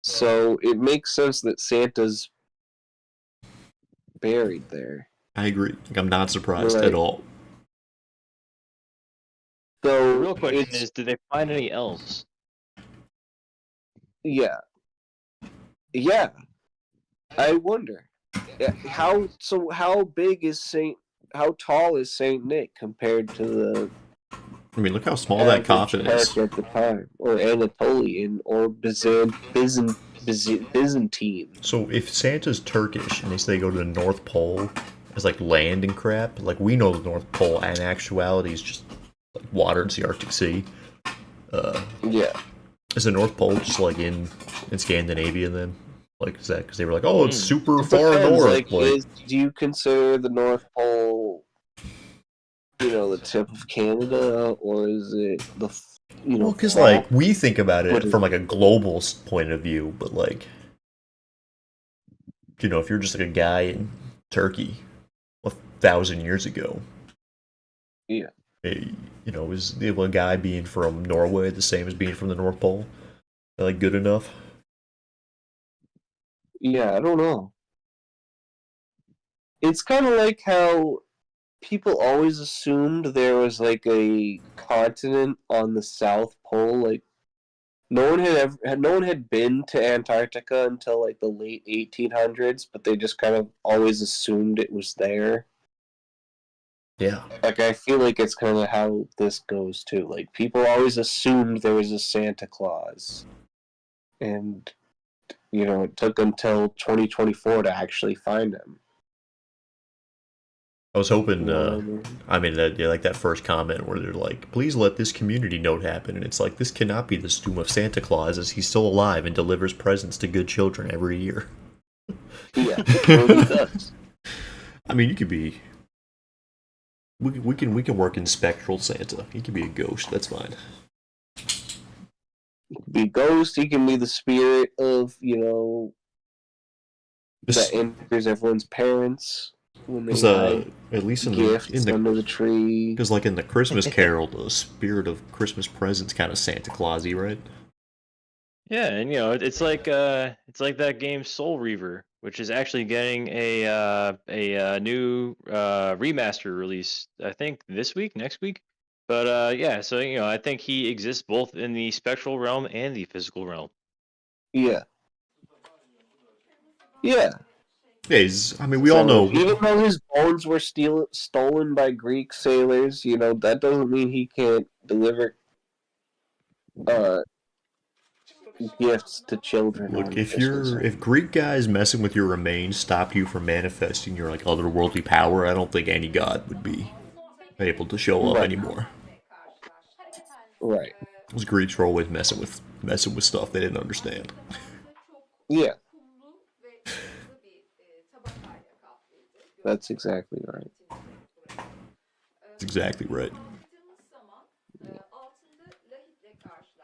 So it makes sense that Santa's buried there. I agree. Like, I'm not surprised at all. So the real question is, did they find any elves? Yeah. Yeah. I wonder. How big is how tall is Saint Nick compared to the I mean, look how small that coffin is. At the time, or Anatolian, or Byzantine. So if Santa's Turkish and they say go to the North Pole as like land and crap, like we know the North Pole, and in actuality is just like water. It's the Arctic Sea. Is the North Pole just like in Scandinavia then? Like is that because they were like, oh, it's super far north? Do you consider the North Pole, the tip of Canada, or is it the Well, because like we think about it from like a global point of view, but like if you're just like a guy in Turkey 1,000 years ago, is a guy being from Norway the same as being from the North Pole? Like good enough? Yeah, I don't know. It's kind of like how people always assumed there was like a continent on the South Pole. Like no one had been to Antarctica until like the late 1800s, but they just kind of always assumed it was there. Yeah. Like I feel like it's kind of how this goes too. Like people always assumed there was a Santa Claus, and it took until 2024 to actually find him. I was hoping, like that first comment where they're like, please let this community note happen. And it's like, this cannot be the doom of Santa Claus as he's still alive and delivers presents to good children every year. Yeah, it really does. I mean, you could be... We can work in spectral Santa. He can be a ghost, that's fine. He can be a ghost, he can be the spirit of, that enters everyone's parents. When they at least in gifts under the tree. Because like in the Christmas Carol, the spirit of Christmas presents kind of Santa Clausy, right? Yeah, and it's like that game Soul Reaver, which is actually getting a new remaster release. I think next week. But so I think he exists both in the spectral realm and the physical realm. Yeah. Yeah. Yeah, we all know. Even though his bones were stolen by Greek sailors, that doesn't mean he can't deliver gifts to children. Look, if Greek guys messing with your remains stopped you from manifesting your like otherworldly power, I don't think any god would be able to show up Right. anymore. Right. Those Greeks were always messing with stuff they didn't understand. Yeah. That's exactly right. That's exactly right.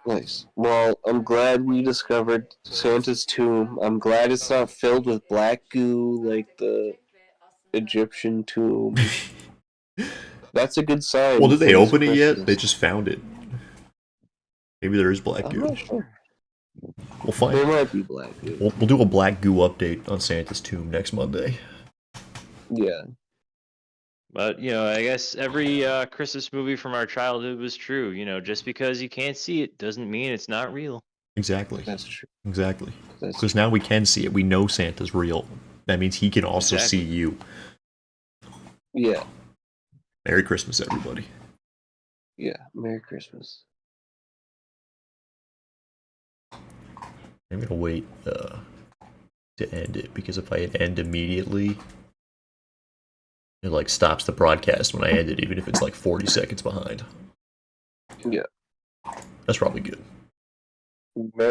Nice. Well, I'm glad we discovered Santa's tomb. I'm glad it's not filled with black goo like the Egyptian tomb. That's a good sign. Well, did they for this open it yet? They Christmas. just found it. Maybe there is black I'm goo. not sure. We'll find. There might be black goo. We'll do a black goo update on Santa's tomb next Monday. Yeah. But I guess every Christmas movie from our childhood was true. Just because you can't see it doesn't mean it's not real. Exactly. That's true. Exactly. That's Because now we can see it. We know Santa's real. That means he can also Exactly. see you. Yeah. Merry Christmas, everybody. Yeah. Merry Christmas. I'm gonna wait to end it because if I hit end immediately, it like stops the broadcast when I end it, even if it's like 40 seconds behind. Yeah. That's probably good. Merry